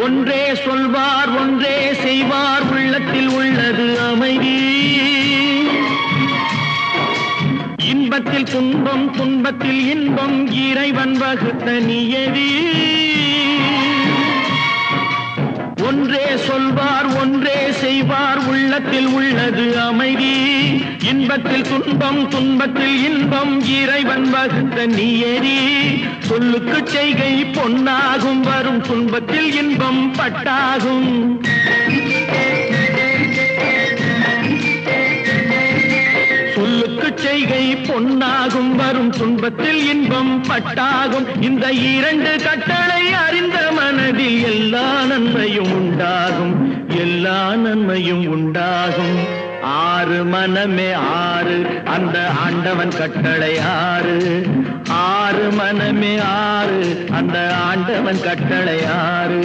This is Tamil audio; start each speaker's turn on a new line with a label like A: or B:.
A: ஒன்றே சொல்வார் ஒன்றே செய்வார் உள்ளத்தில் உள்ளது அமைதி. இன்பத்தில் துன்பம் துன்பத்தில் இன்பம் இறைவன் வகுத்த நியதி. ஒன்றே சொல்வார் ஒன்றே செய்வார் உள்ளத்தில் உள்ளது அமைதி. இன்பத்தில் துன்பம் துன்பத்தில் இன்பம் இறைவன் வகுத்த நியதி. சொல்லுக்கு செய்கை பொன்னாகும் வரும் துன்பத்தில் இன்பம் பட்டாகும். சொல்லுக்கு செய்கை பொன்னாகும் வரும் துன்பத்தில் இன்பம் பட்டாகும். இந்த இரண்டு கட்டளை அறிந்த மனதில் எல்லா நன்மையும் உண்டாகும், எல்லா நன்மையும் உண்டாகும். ஆறு மனமே ஆறு, அந்த ஆண்டவன் கட்டளை ஆறு. ஆறு மனமே ஆறு, அந்த ஆண்டவன் கட்டளை ஆறு.